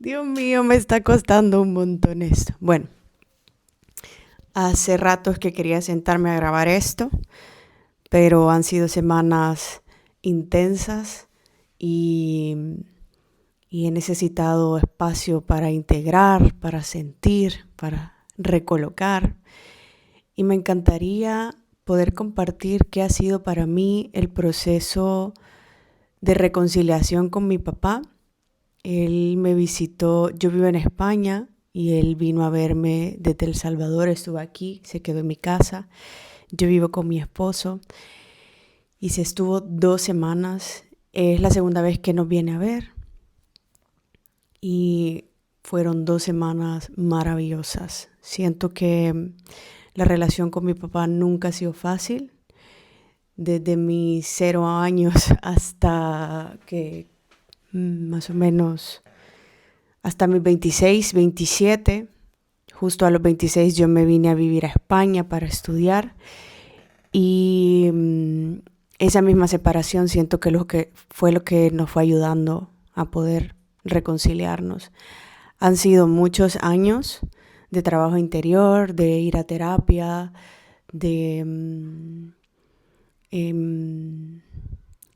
Dios mío, me está costando un montón esto. Bueno, hace ratos que quería sentarme a grabar esto, pero han sido semanas intensas y, y he necesitado espacio para integrar, para sentir, para recolocar. Y me encantaría poder compartir qué ha sido para mí el proceso de reconciliación con mi papá. Él me visitó, yo vivo en España y él vino a verme desde El Salvador, estuvo aquí, se quedó en mi casa. Yo vivo con mi esposo y se estuvo 2 semanas. Es la segunda vez que nos viene a ver y fueron 2 semanas maravillosas. Siento que la relación con mi papá nunca ha sido fácil. Desde mis 0 años hasta que más o menos hasta mis 26, 27. Justo a los 26 yo me vine a vivir a España para estudiar y esa misma separación siento que fue lo que nos fue ayudando a poder reconciliarnos. Han sido muchos años de trabajo interior, de ir a terapia, de,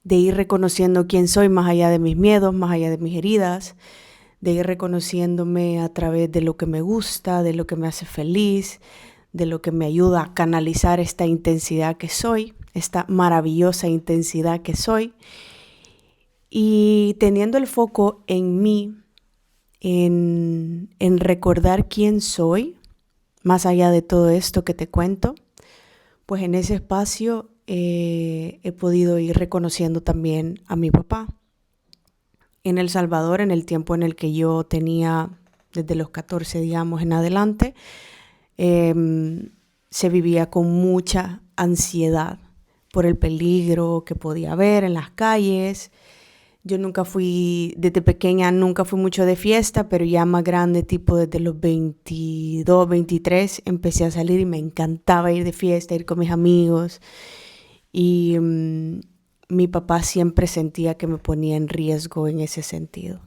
de ir reconociendo quién soy más allá de mis miedos, más allá de mis heridas, de ir reconociéndome a través de lo que me gusta, de lo que me hace feliz, de lo que me ayuda a canalizar esta intensidad que soy, esta maravillosa intensidad que soy. Y teniendo el foco en mí, en recordar quién soy, más allá de todo esto que te cuento, pues en ese espacio he podido ir reconociendo también a mi papá. En El Salvador, en el tiempo en el que yo tenía, desde los 14, digamos, en adelante, se vivía con mucha ansiedad por el peligro que podía haber en las calles. Yo desde pequeña nunca fui mucho de fiesta, pero ya más grande, tipo desde los 22, 23, empecé a salir y me encantaba ir de fiesta, ir con mis amigos. Y mi papá siempre sentía que me ponía en riesgo en ese sentido.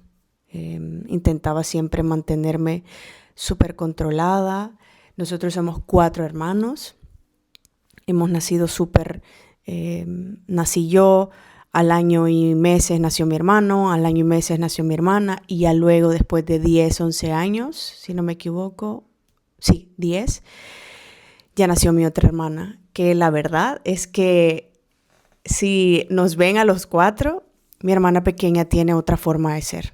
Intentaba siempre mantenerme súper controlada. Nosotros somos 4 hermanos. Hemos nacido nací yo, al año y meses nació mi hermano, al año y meses nació mi hermana, y ya luego, después de 10, 11 años, si no me equivoco, sí, 10, ya nació mi otra hermana, que la verdad es que si nos ven a los 4, mi hermana pequeña tiene otra forma de ser.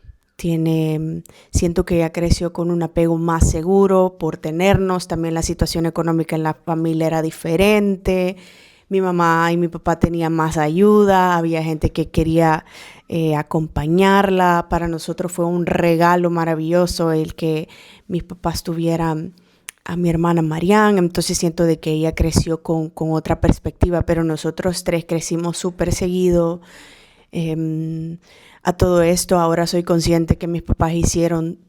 Siento que ella creció con un apego más seguro por tenernos. También la situación económica en la familia era diferente. Mi mamá y mi papá tenían más ayuda. Había gente que quería acompañarla. Para nosotros fue un regalo maravilloso el que mis papás tuvieran a mi hermana Marianne. Entonces siento de que ella creció con otra perspectiva, pero nosotros 3 crecimos súper seguido. A todo esto ahora soy consciente que mis papás hicieron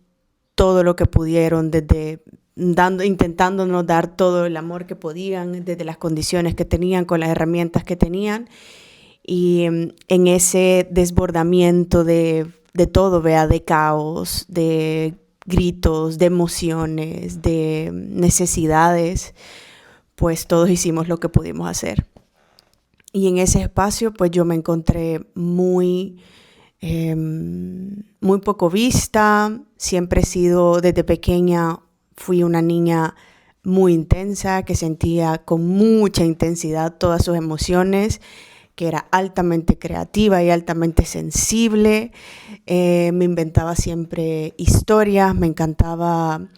todo lo que pudieron, desde intentándonos dar todo el amor que podían, desde las condiciones que tenían, con las herramientas que tenían. Y en ese desbordamiento de todo, vea, de caos, de gritos, de emociones, de necesidades, pues todos hicimos lo que pudimos hacer. Y en ese espacio, pues yo me encontré muy poco vista. Siempre he sido, desde pequeña, fui una niña muy intensa, que sentía con mucha intensidad todas sus emociones, que era altamente creativa y altamente sensible. Me inventaba siempre historias, me encantaba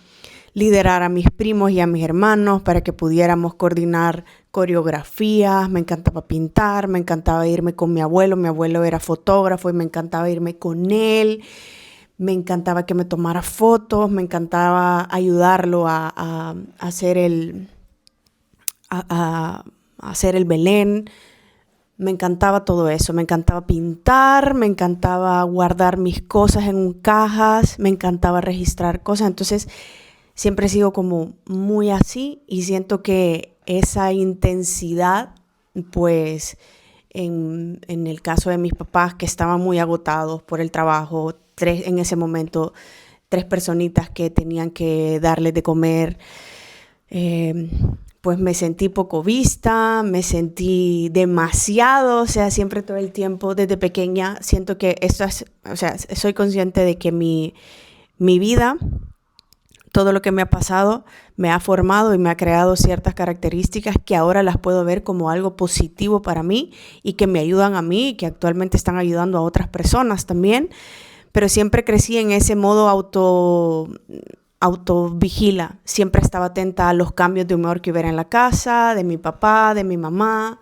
liderar a mis primos y a mis hermanos para que pudiéramos coordinar coreografías. Me encantaba pintar, me encantaba irme con mi abuelo era fotógrafo y me encantaba irme con él. Me encantaba que me tomara fotos, me encantaba ayudarlo a hacer a hacer el Belén. Me encantaba todo eso, me encantaba pintar, me encantaba guardar mis cosas en cajas, me encantaba registrar cosas. Entonces siempre he sido como muy así y siento que esa intensidad, pues en el caso de mis papás, que estaban muy agotados por el trabajo, 3 en ese momento 3 personitas que tenían que darles de comer. Pues me sentí poco vista, me sentí demasiado, o sea, siempre todo el tiempo desde pequeña siento que esto es, o sea, soy consciente de que mi vida, todo lo que me ha pasado, me ha formado y me ha creado ciertas características que ahora las puedo ver como algo positivo para mí y que me ayudan a mí y que actualmente están ayudando a otras personas también, pero siempre crecí en ese modo autovigila. Siempre estaba atenta a los cambios de humor que hubiera en la casa, de mi papá, de mi mamá.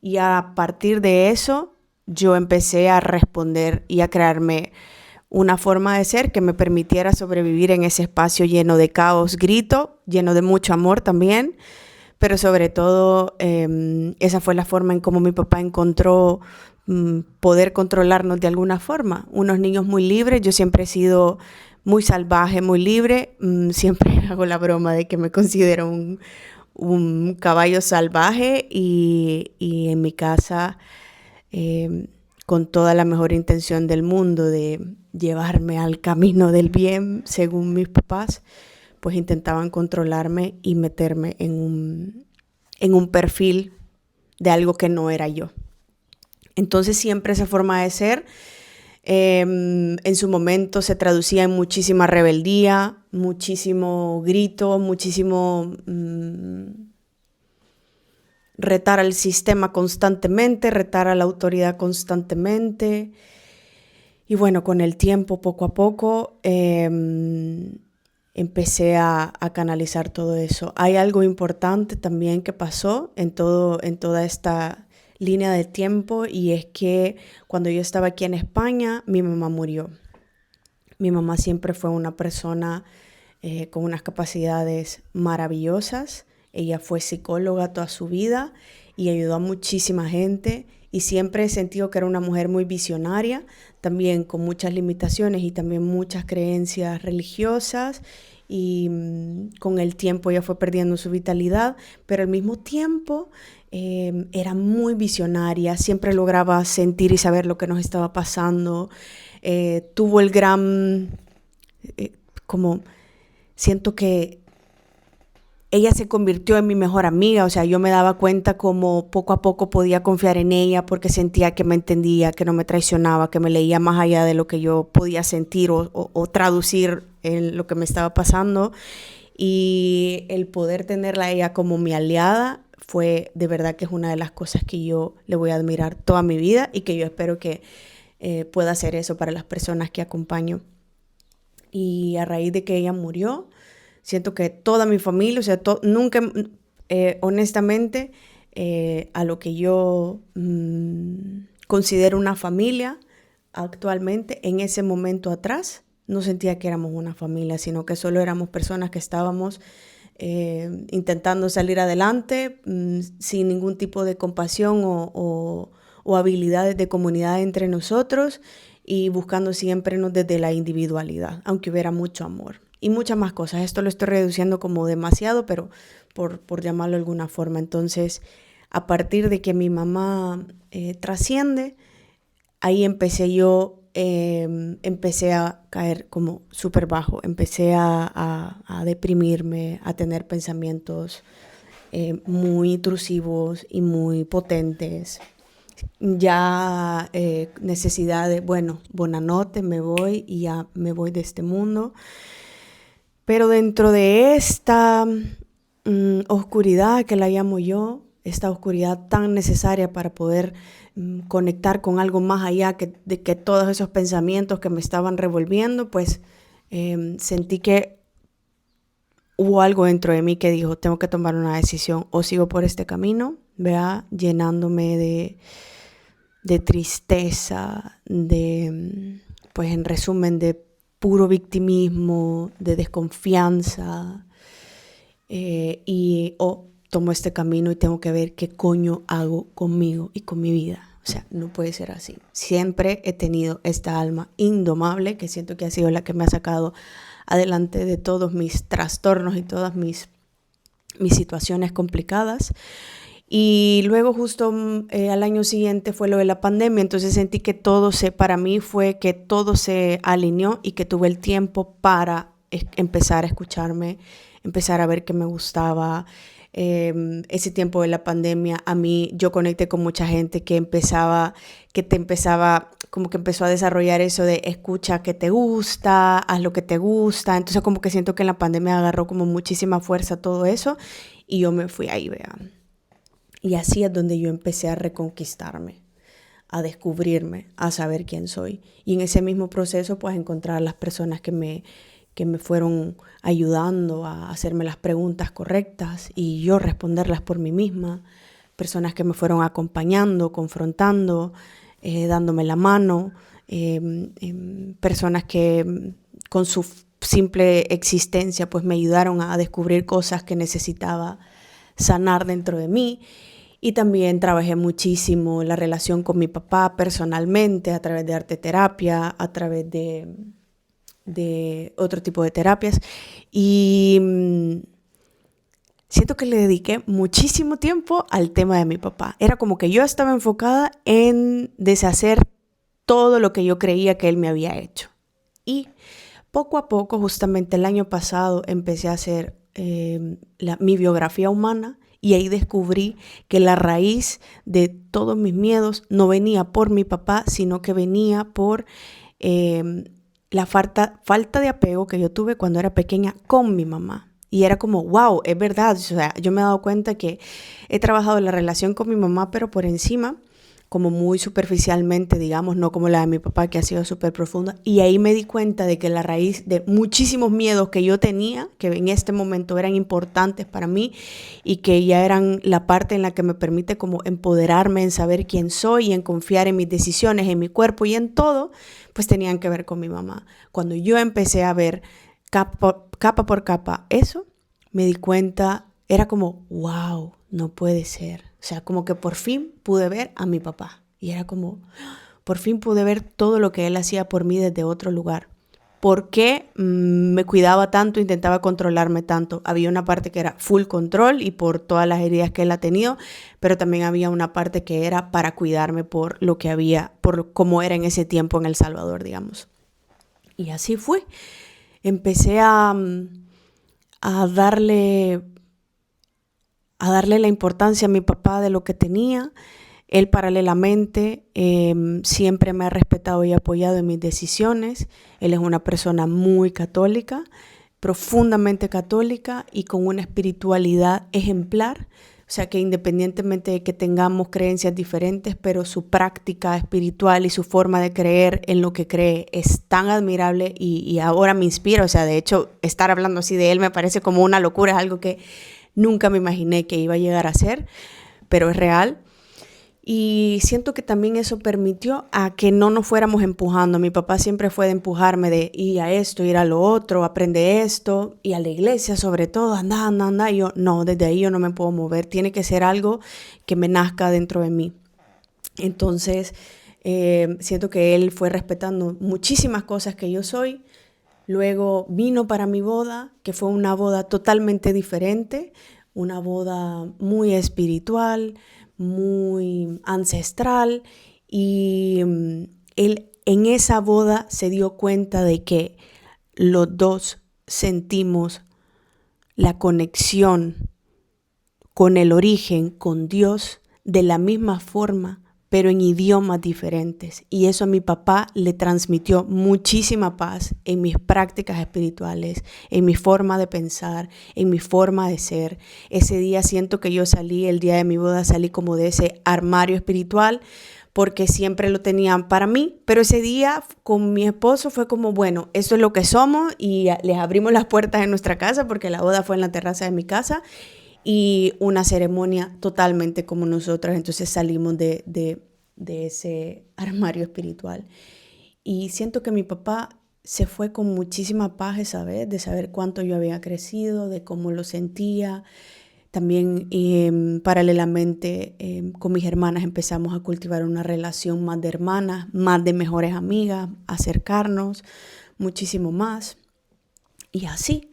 Y a partir de eso, yo empecé a responder y a crearme una forma de ser que me permitiera sobrevivir en ese espacio lleno de caos, grito, lleno de mucho amor también. Pero sobre todo, esa fue la forma en cómo mi papá encontró poder controlarnos de alguna forma. Unos niños muy libres. Yo siempre he sido muy salvaje, muy libre. Siempre hago la broma de que me considero un caballo salvaje y en mi casa, con toda la mejor intención del mundo de llevarme al camino del bien, según mis papás, pues intentaban controlarme y meterme en un perfil de algo que no era yo. Entonces siempre esa forma de ser en su momento se traducía en muchísima rebeldía, muchísimo grito, muchísimo retar al sistema constantemente, retar a la autoridad constantemente. Y bueno, con el tiempo, poco a poco, empecé a canalizar todo eso. Hay algo importante también que pasó en toda esta línea de tiempo, y es que cuando yo estaba aquí en España, mi mamá murió. Mi mamá siempre fue una persona con unas capacidades maravillosas. Ella fue psicóloga toda su vida y ayudó a muchísima gente, y siempre he sentido que era una mujer muy visionaria, también con muchas limitaciones y también muchas creencias religiosas, y con el tiempo ella fue perdiendo su vitalidad, pero al mismo tiempo era muy visionaria, siempre lograba sentir y saber lo que nos estaba pasando. Tuvo el gran, como siento que ella se convirtió en mi mejor amiga. O sea, yo me daba cuenta como poco a poco podía confiar en ella porque sentía que me entendía, que no me traicionaba, que me leía más allá de lo que yo podía sentir o traducir en lo que me estaba pasando. Y el poder tenerla a ella como mi aliada fue de verdad que es una de las cosas que yo le voy a admirar toda mi vida, y que yo espero que pueda hacer eso para las personas que acompaño. Y a raíz de que ella murió, siento que toda mi familia, o sea, nunca, honestamente, a lo que yo considero una familia actualmente, en ese momento atrás, no sentía que éramos una familia, sino que solo éramos personas que estábamos intentando salir adelante sin ningún tipo de compasión o habilidades de comunidad entre nosotros, y buscando siempre desde la individualidad, aunque hubiera mucho amor. Y muchas más cosas. Esto lo estoy reduciendo como demasiado, pero por llamarlo de alguna forma. Entonces, a partir de que mi mamá trasciende, ahí empecé a caer como súper bajo. Empecé a deprimirme, a tener pensamientos muy intrusivos y muy potentes. Ya necesidad de, bueno, buonanotte, me voy y ya me voy de este mundo. Pero dentro de esta oscuridad que la llamo yo, esta oscuridad tan necesaria para poder conectar con algo más allá de que todos esos pensamientos que me estaban revolviendo, pues sentí que hubo algo dentro de mí que dijo, tengo que tomar una decisión: o sigo por este camino, vea, llenándome de tristeza, pues en resumen, de puro victimismo, de desconfianza, o tomo este camino y tengo que ver qué coño hago conmigo y con mi vida. O sea, no puede ser así. Siempre he tenido esta alma indomable que siento que ha sido la que me ha sacado adelante de todos mis trastornos y todas mis situaciones complicadas. Y luego justo al año siguiente fue lo de la pandemia, entonces sentí que para mí fue que todo se alineó y que tuve el tiempo para empezar a escucharme, empezar a ver qué me gustaba. Ese tiempo de la pandemia, a mí yo conecté con mucha gente como que empezó a desarrollar eso de escucha que te gusta, haz lo que te gusta. Entonces como que siento que en la pandemia agarró como muchísima fuerza todo eso y yo me fui ahí, vean. Y así es donde yo empecé a reconquistarme, a descubrirme, a saber quién soy. Y en ese mismo proceso, pues encontrar las personas que me fueron ayudando a hacerme las preguntas correctas y yo responderlas por mí misma. Personas que me fueron acompañando, confrontando, dándome la mano. Personas que con su simple existencia, pues me ayudaron a descubrir cosas que necesitaba sanar dentro de mí. Y también trabajé muchísimo la relación con mi papá personalmente a través de arte terapia, a través de otro tipo de terapias. Y siento que le dediqué muchísimo tiempo al tema de mi papá. Era como que yo estaba enfocada en deshacer todo lo que yo creía que él me había hecho. Y poco a poco, justamente el año pasado, empecé a hacer mi biografía humana. Y ahí descubrí que la raíz de todos mis miedos no venía por mi papá, sino que venía por la falta de apego que yo tuve cuando era pequeña con mi mamá. Y era como, wow, es verdad. O sea, yo me he dado cuenta que he trabajado la relación con mi mamá, pero por encima, como muy superficialmente, digamos, no como la de mi papá, que ha sido súper profunda. Y ahí me di cuenta de que la raíz de muchísimos miedos que yo tenía, que en este momento eran importantes para mí y que ya eran la parte en la que me permite como empoderarme en saber quién soy y en confiar en mis decisiones, en mi cuerpo y en todo, pues tenían que ver con mi mamá. Cuando yo empecé a ver capa por capa eso, me di cuenta, era como, wow, no puede ser. O sea, como que por fin pude ver a mi papá. Y era como, por fin pude ver todo lo que él hacía por mí desde otro lugar. ¿Por qué me cuidaba tanto, intentaba controlarme tanto? Había una parte que era full control y por todas las heridas que él ha tenido, pero también había una parte que era para cuidarme por lo que había, por cómo era en ese tiempo en El Salvador, digamos. Y así fue. Empecé a darle la importancia a mi papá de lo que tenía. Él paralelamente siempre me ha respetado y apoyado en mis decisiones. Él es una persona muy católica, profundamente católica y con una espiritualidad ejemplar. O sea que independientemente de que tengamos creencias diferentes, pero su práctica espiritual y su forma de creer en lo que cree es tan admirable y ahora me inspira. O sea, de hecho, estar hablando así de él me parece como una locura, es algo que nunca me imaginé que iba a llegar a ser, pero es real. Y siento que también eso permitió a que no nos fuéramos empujando. Mi papá siempre fue de empujarme de ir a esto, ir a lo otro, aprende esto, y a la iglesia sobre todo, anda. Y yo, no, desde ahí yo no me puedo mover. Tiene que ser algo que me nazca dentro de mí. Entonces, siento que él fue respetando muchísimas cosas que yo soy. Luego vino para mi boda, que fue una boda totalmente diferente, una boda muy espiritual, muy ancestral, y él en esa boda se dio cuenta de que los dos sentimos la conexión con el origen, con Dios, de la misma forma, pero en idiomas diferentes. Y eso a mi papá le transmitió muchísima paz en mis prácticas espirituales, en mi forma de pensar, en mi forma de ser. Ese día siento que yo salí, el día de mi boda, salí como de ese armario espiritual, porque siempre lo tenían para mí, pero ese día con mi esposo fue como, bueno, esto es lo que somos, y les abrimos las puertas de nuestra casa, porque la boda fue en la terraza de mi casa, y una ceremonia totalmente como nosotras. Entonces salimos de ese armario espiritual. Y siento que mi papá se fue con muchísima paz esa vez, de saber cuánto yo había crecido, de cómo lo sentía. También paralelamente con mis hermanas empezamos a cultivar una relación más de hermanas, más de mejores amigas, acercarnos muchísimo más. Y así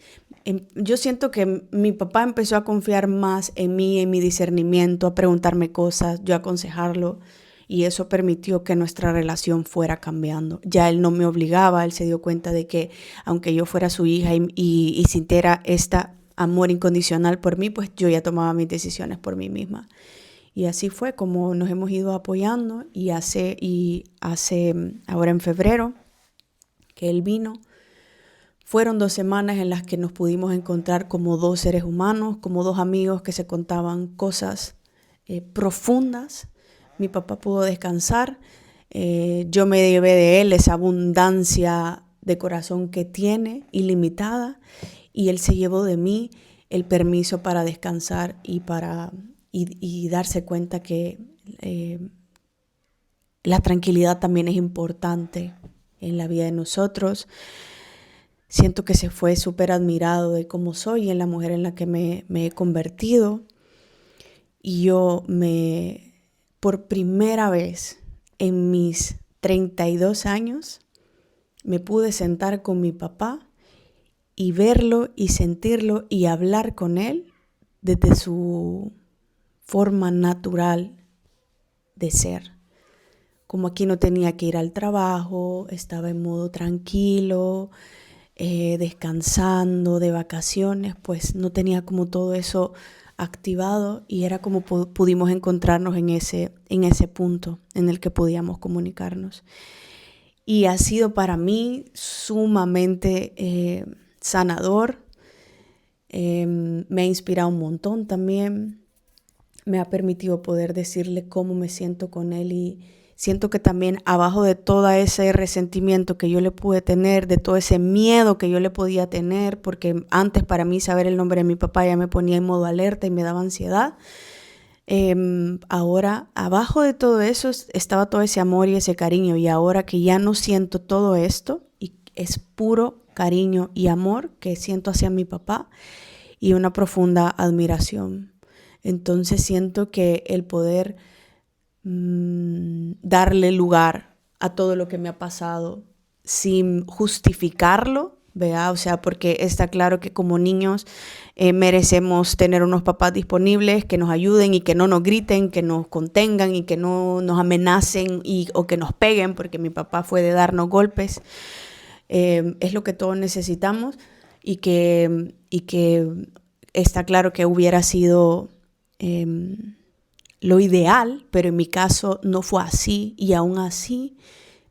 yo siento que mi papá empezó a confiar más en mí, en mi discernimiento, a preguntarme cosas, yo a aconsejarlo, y eso permitió que nuestra relación fuera cambiando. Ya él no me obligaba, él se dio cuenta de que aunque yo fuera su hija y sintiera este amor incondicional por mí, pues yo ya tomaba mis decisiones por mí misma. Y así fue como nos hemos ido apoyando, y hace ahora en febrero que él vino, fueron 2 semanas en las que nos pudimos encontrar como 2 seres humanos, como 2 amigos que se contaban cosas profundas. Mi papá pudo descansar, yo me llevé de él esa abundancia de corazón que tiene, ilimitada, y él se llevó de mí el permiso para descansar y darse cuenta que la tranquilidad también es importante en la vida de nosotros. Siento que se fue súper admirado de cómo soy, en la mujer en la que me he convertido. Y por primera vez en mis 32 años, me pude sentar con mi papá y verlo y sentirlo y hablar con él desde su forma natural de ser. Como aquí no tenía que ir al trabajo, estaba en modo tranquilo, descansando, de vacaciones, pues no tenía como todo eso activado, y era como pudimos encontrarnos en ese punto en el que podíamos comunicarnos. Y ha sido para mí sumamente sanador. Me ha inspirado un montón también. Me ha permitido poder decirle cómo me siento con él, y siento que también abajo de todo ese resentimiento que yo le pude tener, de todo ese miedo que yo le podía tener, porque antes para mí saber el nombre de mi papá ya me ponía en modo alerta y me daba ansiedad, ahora abajo de todo eso estaba todo ese amor y ese cariño, y ahora que ya no siento todo esto, y es puro cariño y amor que siento hacia mi papá, y una profunda admiración. Entonces siento que el poder darle lugar a todo lo que me ha pasado sin justificarlo, ¿vea? O sea, porque está claro que como niños merecemos tener unos papás disponibles que nos ayuden y que no nos griten, que nos contengan y que no nos amenacen o que nos peguen, porque mi papá fue de darnos golpes. Es lo que todos necesitamos, y que está claro que hubiera sido lo ideal, pero en mi caso no fue así, y aún así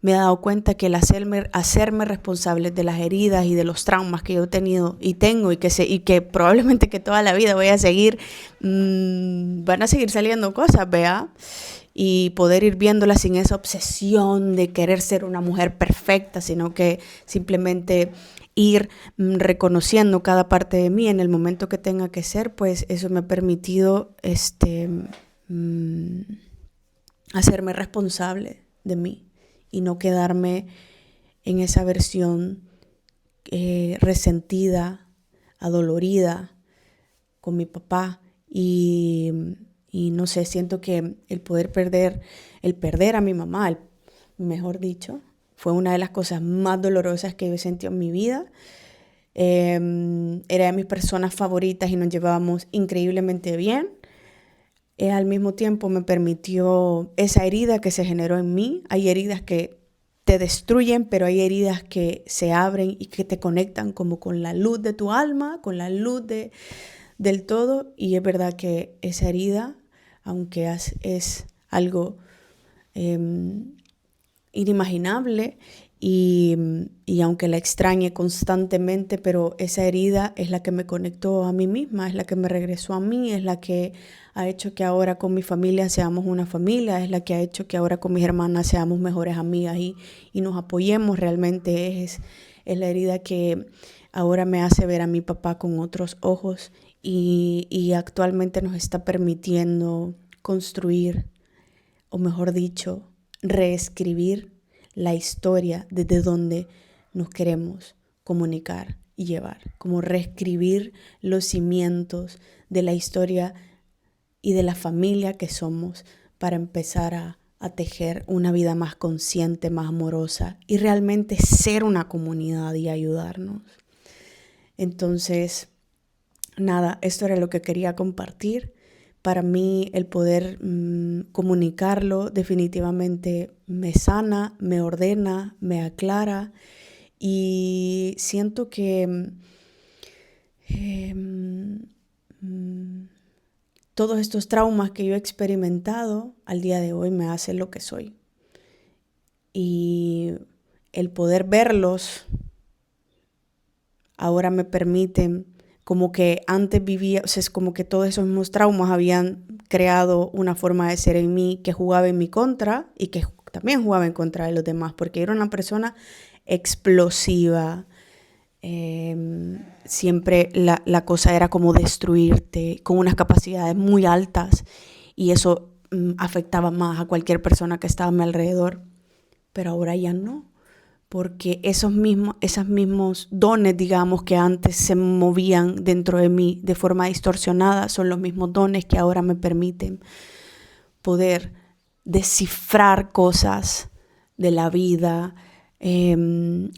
me he dado cuenta que el hacerme responsable de las heridas y de los traumas que yo he tenido y tengo, y que probablemente que toda la vida voy a seguir, van a seguir saliendo cosas, ¿vea? Y poder ir viéndolas sin esa obsesión de querer ser una mujer perfecta, sino que simplemente ir reconociendo cada parte de mí en el momento que tenga que ser, pues eso me ha permitido hacerme responsable de mí y no quedarme en esa versión resentida, adolorida con mi papá. Y no sé, siento que el perder a mi mamá, mejor dicho, fue una de las cosas más dolorosas que yo he sentido en mi vida. Era de mis personas favoritas y nos llevábamos increíblemente bien. Al mismo tiempo me permitió esa herida que se generó en mí. Hay heridas que te destruyen, pero hay heridas que se abren y que te conectan como con la luz de tu alma, con la luz del todo. Y es verdad que esa herida, aunque es algo inimaginable, y aunque la extrañe constantemente, pero esa herida es la que me conectó a mí misma, es la que me regresó a mí, es la que ha hecho que ahora con mi familia seamos una familia, es la que ha hecho que ahora con mis hermanas seamos mejores amigas y nos apoyemos. Realmente es la herida que ahora me hace ver a mi papá con otros ojos, y actualmente nos está permitiendo construir, o mejor dicho, reescribir la historia desde donde nos queremos comunicar y llevar, como reescribir los cimientos de la historia y de la familia que somos, para empezar a tejer una vida más consciente, más amorosa, y realmente ser una comunidad y ayudarnos. Entonces, nada, esto era lo que quería compartir. Para mí el poder comunicarlo definitivamente me sana, me ordena, me aclara y siento que todos estos traumas que yo he experimentado al día de hoy me hacen lo que soy. Y el poder verlos ahora me permiten, como que antes vivía, o sea, es como que todos esos mismos traumas habían creado una forma de ser en mí que jugaba en mi contra y que también jugaba en contra de los demás, porque era una persona explosiva. Siempre la cosa era como destruirte, con unas capacidades muy altas, y eso afectaba más a cualquier persona que estaba a mi alrededor. Pero ahora ya no, porque esos mismos dones, digamos, que antes se movían dentro de mí de forma distorsionada, son los mismos dones que ahora me permiten poder descifrar cosas de la vida,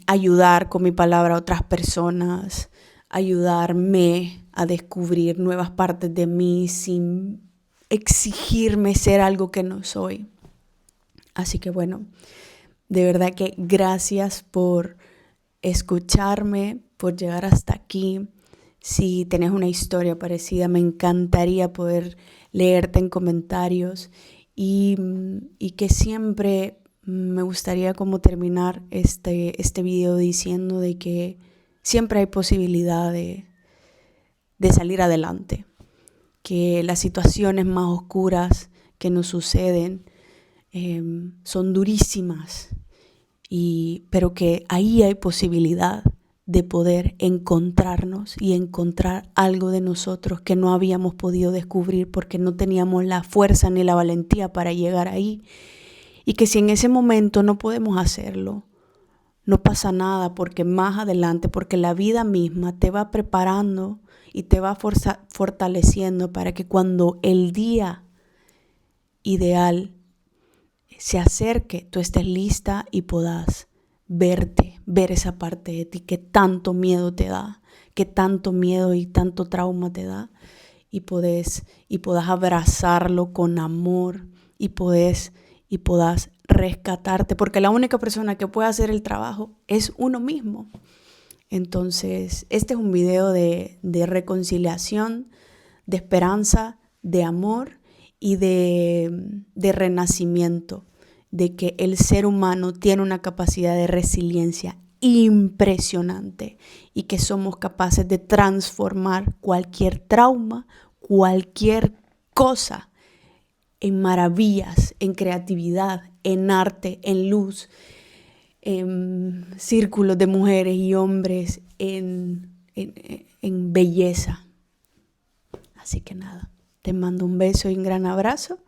ayudar con mi palabra a otras personas, ayudarme a descubrir nuevas partes de mí sin exigirme ser algo que no soy. Así que bueno, de verdad que gracias por escucharme, por llegar hasta aquí. Si tenés una historia parecida, me encantaría poder leerte en comentarios y que siempre me gustaría como terminar este video diciendo de que siempre hay posibilidad de salir adelante, que las situaciones más oscuras que nos suceden son durísimas, pero que ahí hay posibilidad de poder encontrarnos y encontrar algo de nosotros que no habíamos podido descubrir porque no teníamos la fuerza ni la valentía para llegar ahí. Y que si en ese momento no podemos hacerlo, no pasa nada, porque más adelante, porque la vida misma te va preparando y te va fortaleciendo para que cuando el día ideal se acerque, tú estés lista y puedas verte, ver esa parte de ti que tanto miedo te da, que tanto miedo y tanto trauma te da, y puedas abrazarlo con amor y puedas rescatarte, porque la única persona que puede hacer el trabajo es uno mismo. Entonces, este es un video de reconciliación, de esperanza, de amor y de renacimiento, de que el ser humano tiene una capacidad de resiliencia impresionante y que somos capaces de transformar cualquier trauma, cualquier cosa, en maravillas, en creatividad, en arte, en luz, en círculos de mujeres y hombres, en belleza. Así que nada, te mando un beso y un gran abrazo